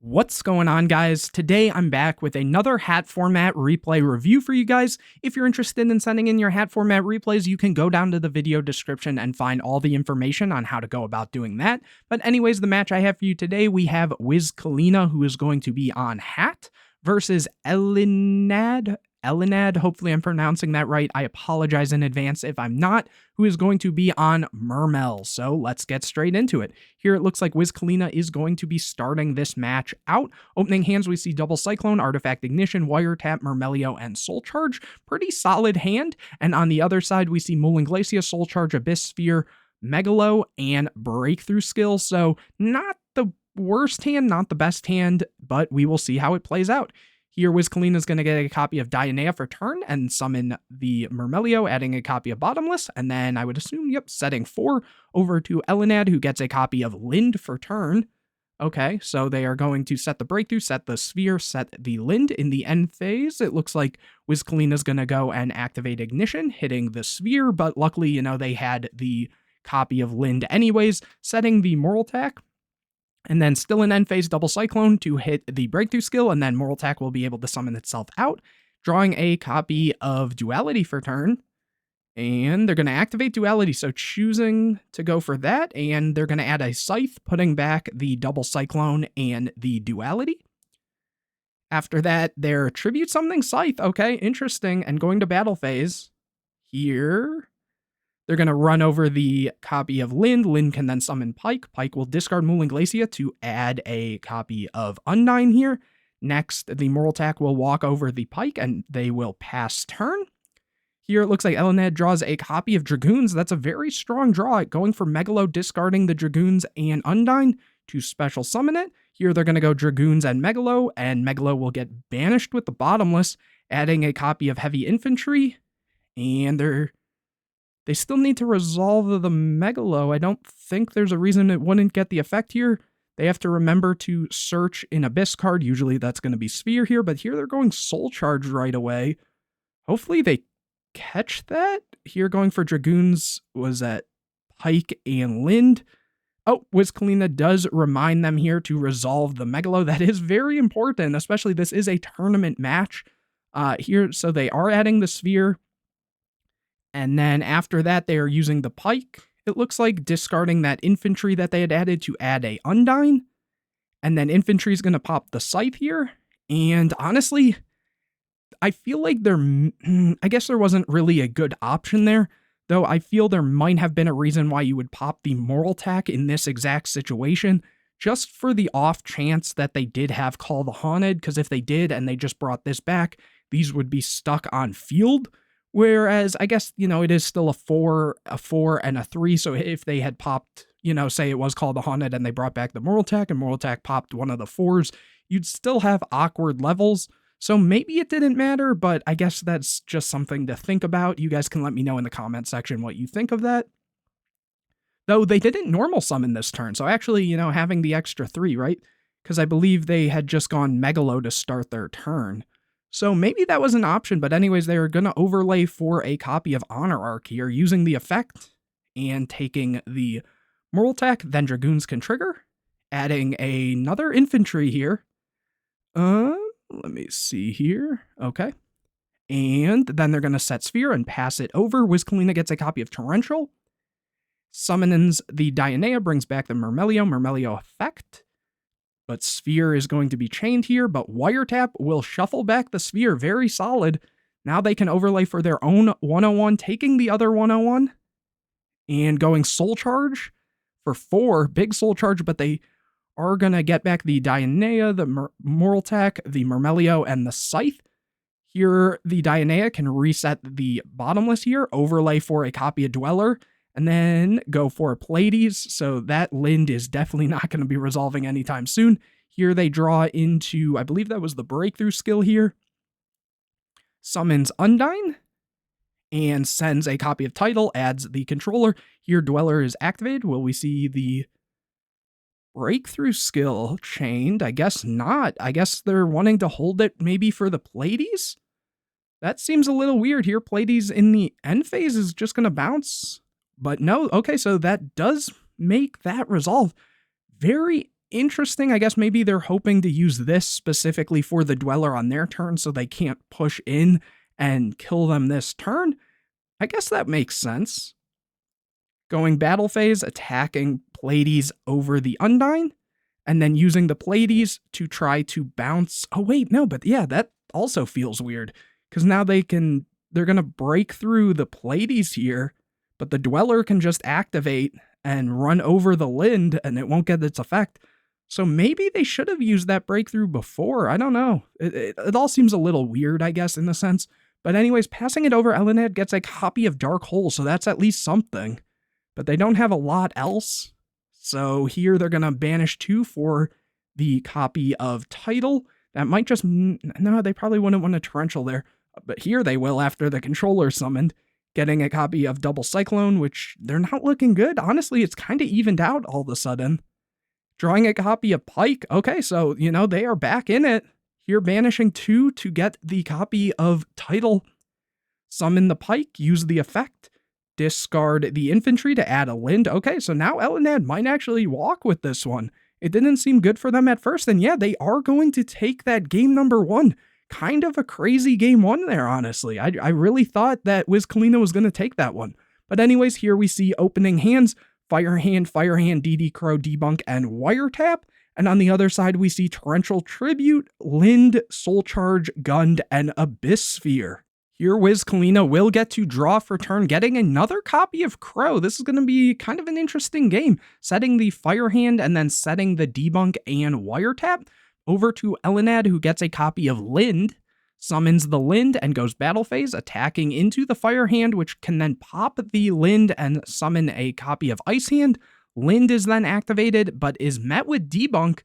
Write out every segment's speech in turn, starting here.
What's going on, guys? Today I'm back with another H.A.T format replay review for you guys. If you're interested in sending in your H.A.T format replays, you can go down to the video description and find all the information on how to go about doing that. But anyways, the match I have for you today, we have Wizkalina, who is going to be on H.A.T versus Elinad, hopefully I'm pronouncing that right. I apologize in advance if I'm not, who is going to be on Mermail. So let's get straight into it. Here it looks like Wizkalina is going to be starting this match out. Opening hands, we see Double Cyclone, Artifact Ignition, Wiretap, Mermelio, and Soul Charge. Pretty solid hand. And on the other side, we see Mullen Glacia, Soul Charge, Abyss Sphere, Megalo, and Breakthrough Skill. So not the worst hand, not the best hand, but we will see how it plays out. Here, Wizkalina is going to get a copy of Dianea for turn and summon the Mermelio, adding a copy of Bottomless, and then I would assume, setting 4 over to Elinad, who gets a copy of Lind for turn. Okay, so they are going to set the Breakthrough, set the Sphere, set the Lind. In the end phase, it looks like Wizkalina is going to go and activate Ignition, hitting the Sphere, but luckily, they had the copy of Lind anyways, setting the Moraltac. And then still in end phase, Double Cyclone to hit the Breakthrough skill, and then Moraltac will be able to summon itself out, drawing a copy of Duality for turn. And they're going to activate Duality, so choosing to go for that, and they're going to add a Scythe, putting back the Double Cyclone and the Duality. After that, they're Tribute Summoning Scythe. Okay, interesting. And going to battle phase, here they're going to run over the copy of Lind. Lind can then summon Pike. Pike will discard Mullen Glacia to add a copy of Undyne here. Next, the Moraltac will walk over the Pike, and they will pass turn. Here, it looks like Elinad draws a copy of Dragoons. That's a very strong draw, going for Megalo, discarding the Dragoons and Undyne to special summon it. Here, they're going to go Dragoons and Megalo will get banished with the Bottomless, adding a copy of Heavy Infantry, and they still need to resolve the Megalo. I don't think there's a reason it wouldn't get the effect here. They have to remember to search an Abyss card. Usually that's going to be Sphere here, but here they're going Soul Charge right away. Hopefully they catch that. Here going for Dragoons was at Pike and Lind. Oh, Wizkalina does remind them here to resolve the Megalo. That is very important, especially this is a tournament match here. So they are adding the Sphere. And then after that, they are using the Pike. It looks like discarding that Infantry that they had added to add a Undyne. And then Infantry is going to pop the Scythe here. And honestly, I feel like I guess there wasn't really a good option there. Though I feel there might have been a reason why you would pop the Moraltac in this exact situation. Just for the off chance that they did have Call the Haunted. Because if they did and they just brought this back, these would be stuck on field. Whereas, I guess, it is still a 4, and a 3, so if they had popped, say it was called the Haunted and they brought back the Moraltac and Moraltac popped one of the 4s, you'd still have awkward levels. So maybe it didn't matter, but I guess that's just something to think about. You guys can let me know in the comment section what you think of that. Though they didn't normal summon this turn, so actually, having the extra 3, right? Because I believe they had just gone Megalo to start their turn. So maybe that was an option, but anyways, they are going to overlay for a copy of Honor Arc here, using the effect and taking the Moraltac, then Dragoons can trigger, adding another Infantry here. Let me see here. Okay. And then they're going to set Sphere and pass it over. Wizkalina gets a copy of Torrential. Summons the Dianea, brings back the Mermelio effect. But Sphere is going to be chained here, but Wiretap will shuffle back the Sphere. Very solid. Now they can overlay for their own 101, taking the other 101, and going Soul Charge for 4. Big Soul Charge, but they are going to get back the Dianea, the Moraltac, the Mermelio, and the Scythe. Here, the Dianea can reset the Bottomless here, overlay for a copy of Dweller, and then go for Pleiades, so that Lind is definitely not going to be resolving anytime soon. Here they draw into, I believe that was the Breakthrough skill here. Summons Undyne, and sends a copy of Title, adds the Controller. Here Dweller is activated. Will we see the Breakthrough skill chained? I guess not. I guess they're wanting to hold it maybe for the Pleiades? That seems a little weird here. Pleiades in the end phase is just going to bounce. But no, okay, so that does make that resolve. Very interesting. I guess maybe they're hoping to use this specifically for the Dweller on their turn so they can't push in and kill them this turn. I guess that makes sense. Going battle phase, attacking Pleiades over the Undyne, and then using the Pleiades to try to bounce. Oh wait, no, but yeah, that also feels weird, because now they're gonna break through the Pleiades here, but the Dweller can just activate and run over the Lind, and it won't get its effect. So maybe they should have used that breakthrough before. I don't know. It all seems a little weird, I guess, in a sense. But anyways, passing it over, Elenad gets a copy of Dark Hole, so that's at least something. But they don't have a lot else. So here they're going to banish 2 for the copy of Title. That might just... No, they probably wouldn't want a Torrential there. But here they will after the Controller summoned. Getting a copy of Double Cyclone, which they're not looking good. Honestly, it's kind of evened out all of a sudden. Drawing a copy of Pike. Okay, so, they are back in it. Here banishing 2 to get the copy of Title. Summon the Pike, use the effect. Discard the Infantry to add a Lind. Okay, so now Elenad might actually walk with this one. It didn't seem good for them at first, and yeah, they are going to take that game number 1. Kind of a crazy game 1 there, honestly. I really thought that Wiz Khalifa was going to take that one. But anyways, here we see opening hands, Fire Hand, DD Crow, Debunk, and Wiretap. And on the other side, we see Torrential Tribute, Lind, Soul Charge, Gund, and Abyss Sphere. Here, Wiz Khalifa will get to draw for turn, getting another copy of Crow. This is going to be kind of an interesting game, setting the Fire Hand and then setting the Debunk and Wiretap over to Elenad, who gets a copy of Lind, summons the Lind and goes battle phase, attacking into the Fire Hand, which can then pop the Lind and summon a copy of Ice Hand. Lind is then activated, but is met with Debunk.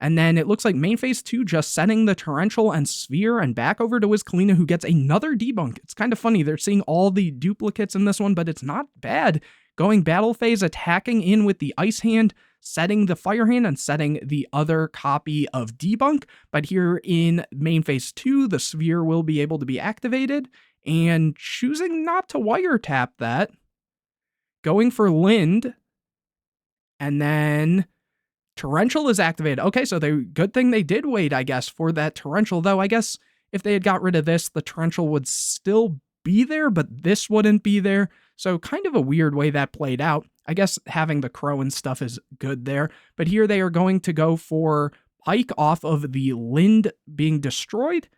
And then it looks like main phase 2 just setting the Torrential and Sphere and back over to Wiz Khalifa, who gets another Debunk. It's kind of funny. They're seeing all the duplicates in this one, but it's not bad. Going battle phase, attacking in with the Ice Hand, setting the Fire Hand and setting the other copy of Debunk. But here in main phase 2, the Sphere will be able to be activated and choosing not to wiretap that. Going for Lind. And then Torrential is activated. Okay, so good thing they did wait, I guess, for that Torrential, though I guess if they had got rid of this, the Torrential would still be there, but this wouldn't be there. So kind of a weird way that played out. I guess having the Crow and stuff is good there. But here they are going to go for Pike off of the Lind being destroyed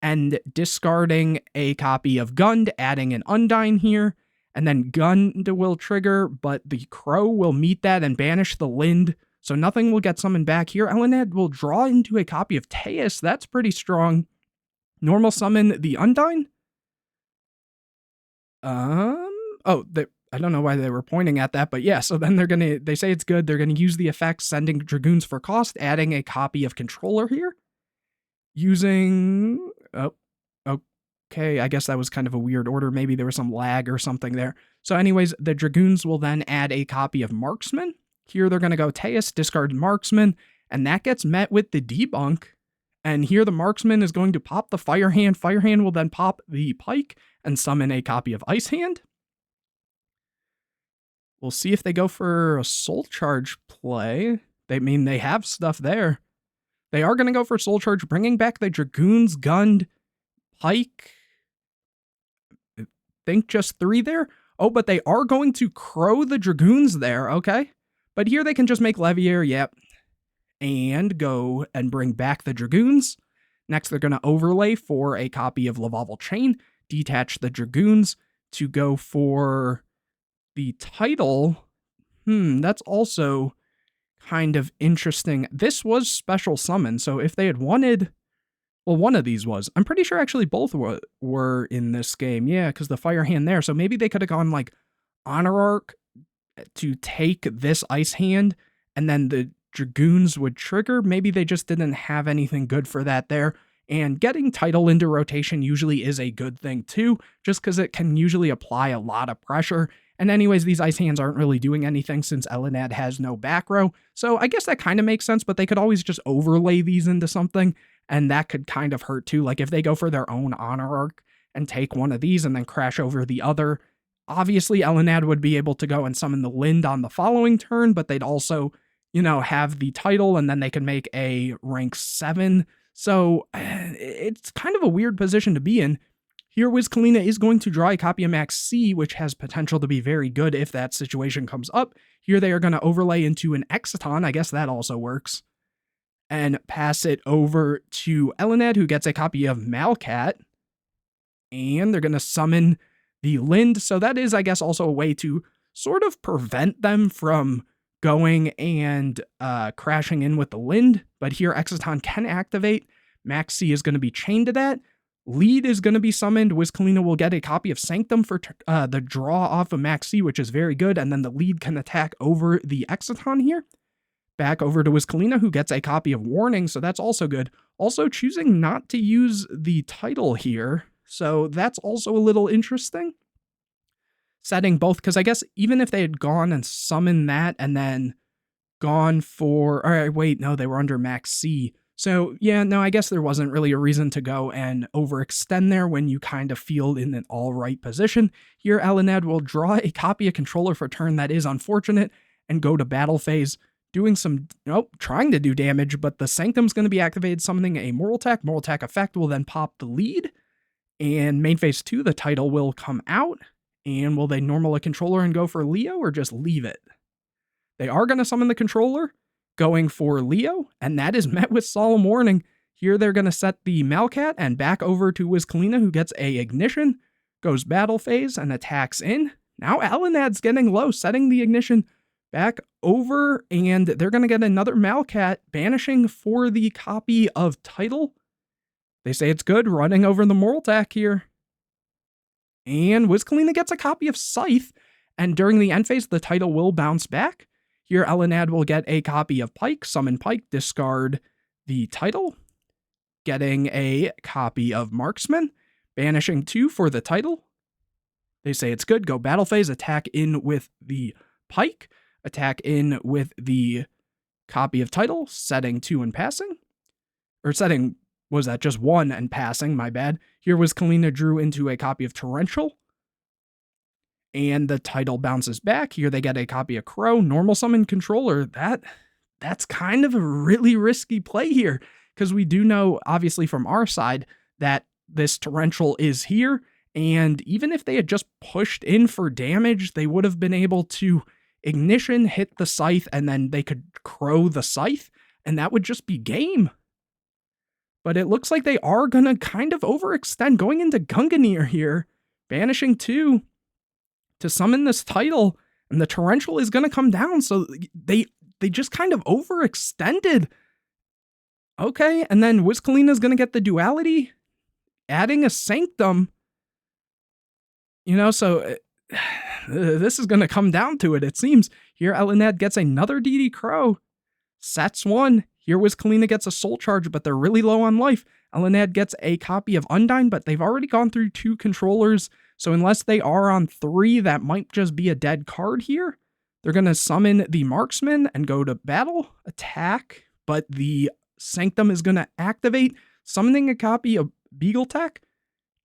and discarding a copy of Gund, adding an Undyne here. And then Gund will trigger, but the Crow will meet that and banish the Lind. So nothing will get summoned back here. Elenad will draw into a copy of Teus. That's pretty strong. Normal summon the Undyne. I don't know why they were pointing at that, but yeah, so then they say it's good. They're gonna use the effect, sending Dragoons for cost, adding a copy of Controller here. Using, okay, I guess that was kind of a weird order. Maybe there was some lag or something there. So anyways, the Dragoons will then add a copy of Marksman. Here they're going to go Teus, discard Marksman, and that gets met with the Debunk. And here the Marksman is going to pop the Fire Hand. Fire Hand will then pop the Pike and summon a copy of Ice Hand. We'll see if they go for a Soul Charge play. They have stuff there. They are going to go for Soul Charge, bringing back the Dragoons, Gund, Pike. I think just 3 there. Oh, but they are going to Crow the Dragoons there, okay. But here they can just make Levier, yep. And go and bring back the Dragoons. Next, they're going to overlay for a copy of Lavalval Chain, detach the Dragoons to go for the Title. That's also kind of interesting. This was special summon, so if they had wanted... Well, one of these was. I'm pretty sure actually both were in this game. Yeah, because the Fire Hand there. So maybe they could have gone like Honor Arc to take this Ice Hand, and then the Dragoons would trigger. Maybe they just didn't have anything good for that there. And getting Title into rotation usually is a good thing too, just because it can usually apply a lot of pressure. And anyways, these Ice Hands aren't really doing anything since Elenad has no back row. So I guess that kind of makes sense, but they could always just overlay these into something, and that could kind of hurt too. Like if they go for their own Honor Arc and take one of these and then crash over the other, obviously Elenad would be able to go and summon the Lind on the following turn, but they'd also, have the title, and then they can make a rank 7. So it's kind of a weird position to be in. Here, Wizkalina is going to draw a copy of Max C, which has potential to be very good if that situation comes up. Here, they are going to overlay into an Exciton. I guess that also works. And pass it over to Elenad, who gets a copy of Malcat. And they're going to summon the Lind. So that is, I guess, also a way to sort of prevent them from going and crashing in with the Lind. But here, Exciton can activate. Max C is going to be chained to that. Lead is going to be summoned. Wizkalina will get a copy of Sanctum for the draw off of Max C, which is very good. And then the lead can attack over the Exciton here. Back over to Wizkalina, who gets a copy of Warning, so that's also good. Also choosing not to use the title here, so that's also a little interesting. Setting both, because I guess even if they had gone and summoned that and then gone for... Alright, wait, no, they were under Max C. So, yeah, no, I guess there wasn't really a reason to go and overextend there when you kind of feel in an alright position. Here, Elenad will draw a copy of Controller for turn. That is unfortunate, and go to battle phase, doing some, trying to do damage, but the Sanctum's going to be activated, summoning a Moral Attack. Moral Attack effect will then pop the lead, and main phase 2, the title will come out, and will they normal a Controller and go for Leo, or just leave it? They are going to summon the Controller, going for Leo, and that is met with Solemn Warning. Here they're going to set the Malcat and back over to Wizkalina, who gets a Ignition, goes battle phase, and attacks in. Now Elenad's getting low, setting the Ignition back over, and they're going to get another Malcat, banishing for the copy of title. They say it's good, running over the Moral Attack here. And Wizkalina gets a copy of Scythe, and during the end phase, the title will bounce back. Here, Elenad will get a copy of Pike, summon Pike, discard the title, getting a copy of Marksman, banishing 2 for the title. They say it's good, go battle phase, attack in with the Pike, attack in with the copy of title, setting 2 and passing. Or setting, was that just 1 and passing, my bad. Here Wizkalina drew into a copy of Torrential, and the title bounces back. Here they get a copy of Crow, normal summon Controller. That's kind of a really risky play here, because we do know, obviously from our side, that this Torrential is here, and even if they had just pushed in for damage, they would have been able to Ignition, hit the Scythe, and then they could Crow the Scythe, and that would just be game. But it looks like they are going to kind of overextend, going into Gungnir here, banishing 2 to summon this title, and the Torrential is going to come down, so they just kind of overextended. Okay, and then Wizkalina is going to get the Duality, adding a Sanctum. So this is going to come down to it seems. Here Elenad gets another DD Crow, sets 1. Here Wizkalina gets a Soul Charge, but they're really low on life. Elenad gets a copy of Undyne, but they've already gone through 2 controllers, so unless they are on 3, that might just be a dead card here. They're going to summon the Marksman and go to battle, attack, but the Sanctum is going to activate, summoning a copy of Beagletech,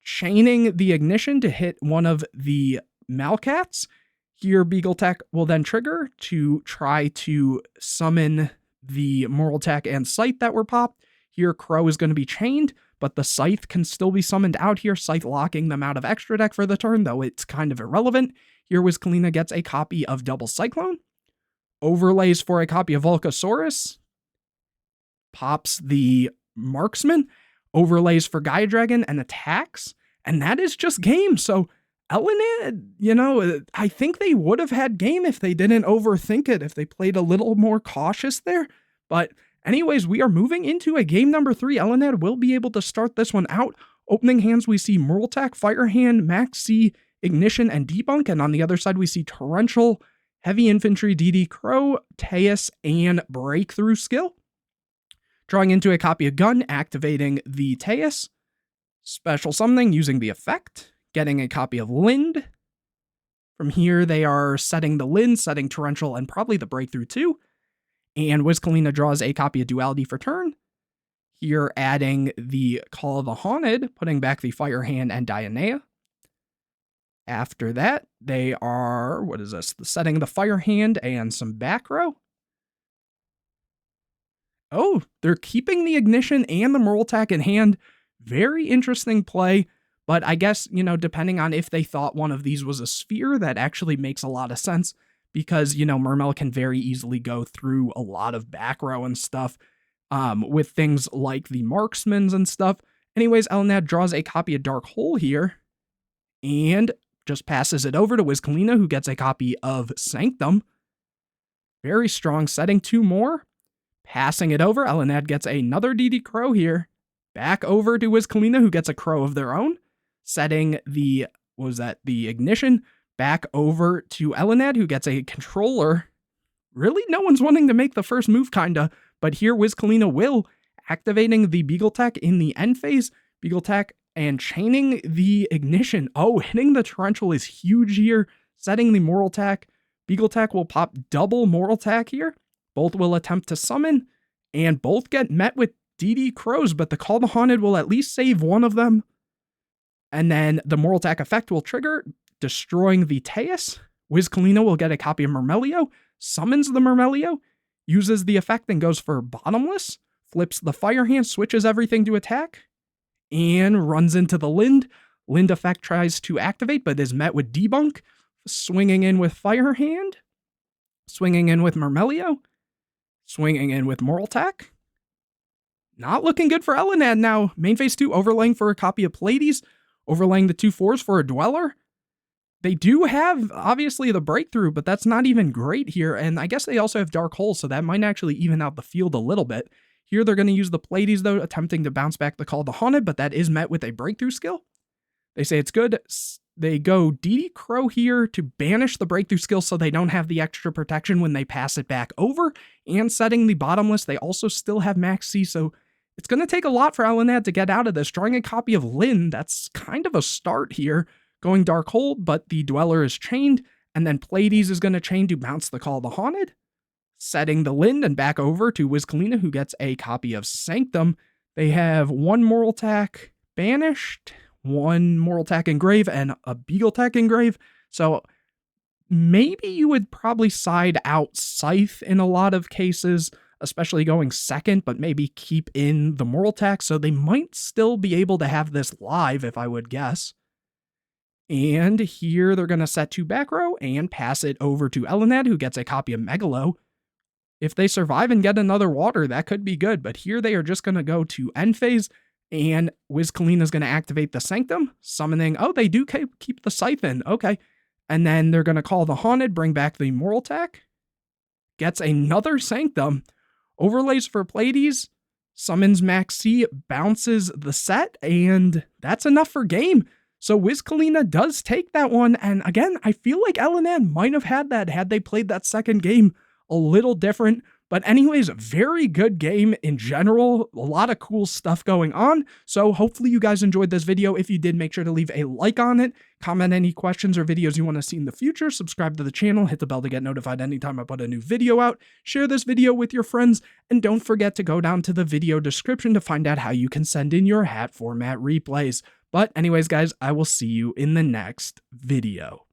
chaining the Ignition to hit one of the Malcats. Here Beagletech will then trigger to try to summon the Moral Attack and Scythe that were popped. Here Crow is going to be chained, but the Scythe can still be summoned out here, Scythe locking them out of extra deck for the turn, though it's kind of irrelevant. Here Wizkalina gets a copy of Double Cyclone, overlays for a copy of Volcasaurus, pops the Marksman, overlays for Gaia Dragon, and attacks, and that is just game. So Elenad, I think they would have had game if they didn't overthink it, if they played a little more cautious there, but anyways, we are moving into a game number 3. Elenad will be able to start this one out. Opening hands, we see Moral Attack, Fire Hand, Max C, Ignition, and Debunk. And on the other side, we see Torrential, Heavy Infantry, DD Crow, Teus, and Breakthrough Skill. Drawing into a copy of Gun, activating the Teus. Special summoning using the effect. Getting a copy of Lind. From here, they are setting the Lind, setting Torrential, and probably the Breakthrough too. And Wizkalina draws a copy of Duality for turn. Here adding the Call of the Haunted, putting back the Fire Hand and Dionea. After that, they are, setting the Fire Hand and some back row. Oh, they're keeping the Ignition and the Moraltech in hand. Very interesting play. But I guess, depending on if they thought one of these was a sphere, that actually makes a lot of sense. Because, Mermail can very easily go through a lot of back row and stuff with things like the Marksmans and stuff. Anyways, Elenad draws a copy of Dark Hole here and just passes it over to Wizkalina, who gets a copy of Sanctum. Very strong, setting 2 more. Passing it over, Elenad gets another DD Crow here. Back over to Wizkalina, who gets a Crow of their own. Setting the Ignition. Back over to Elenad, who gets a Controller. Really, no one's wanting to make the first move, kinda. But here, Wizkalina will, activating the Beagletech in the end phase. Beagletech and chaining the Ignition. Oh, hitting the Torrential is huge here. Setting the Moraltech. Beagletech will pop double Moraltech here. Both will attempt to summon, and both get met with DD Crows, but the Call the Haunted will at least save one of them. And then the Moraltech effect will trigger, destroying the Teus. Wizkalina will get a copy of Mermelio, summons the Mermelio, uses the effect and goes for Bottomless, flips the Fire Hand, switches everything to attack, and runs into the Lind. Lind effect tries to activate, but is met with Debunk, swinging in with Fire Hand, swinging in with Mermelio, swinging in with Moraltech. Not looking good for Elenad now. Main phase 2, overlaying for a copy of Pleiades, overlaying the 2/4s for a Dweller. They do have, obviously, the Breakthrough, but that's not even great here, and I guess they also have Dark Hole, so that might actually even out the field a little bit. Here they're going to use the Pleiades, though, attempting to bounce back the Call the Haunted, but that is met with a Breakthrough skill. They say it's good. They go DD Crow here to banish the Breakthrough skill so they don't have the extra protection when they pass it back over, and setting the Bottomless. They also still have Max C, so it's going to take a lot for Elenad to get out of this. Drawing a copy of Lind, that's kind of a start here. Going Dark Hole, but the Dweller is chained, and then Pleiades is going to chain to bounce the Call of the Haunted. Setting the Lind and back over to Wizkalina, who gets a copy of Sanctum. They have 1 Moraltech banished, 1 Moraltech engrave, and a Beagletech engrave. So maybe you would probably side out Scythe in a lot of cases, especially going second, but maybe keep in the Moraltech, so they might still be able to have this live, if I would guess. And here they're going to set 2 back row and pass it over to Elenad, who gets a copy of Megalo. If they survive and get another water, that could be good, but here they are just going to go to end phase, and Wizkalina is going to activate the Sanctum, summoning, oh, they do keep the Scythe in, okay. And then they're going to call the Haunted, bring back the Moraltech, gets another Sanctum, overlays for Pleiades, summons Max C, bounces the set, and that's enough for game. So Wizkalina does take that one, and again, I feel like Elenad might have had that had they played that second game a little different. But anyways, very good game in general. A lot of cool stuff going on. So hopefully you guys enjoyed this video. If you did, make sure to leave a like on it. Comment any questions or videos you want to see in the future. Subscribe to the channel. Hit the bell to get notified anytime I put a new video out. Share this video with your friends. And don't forget to go down to the video description to find out how you can send in your hat format replays. But anyways, guys, I will see you in the next video.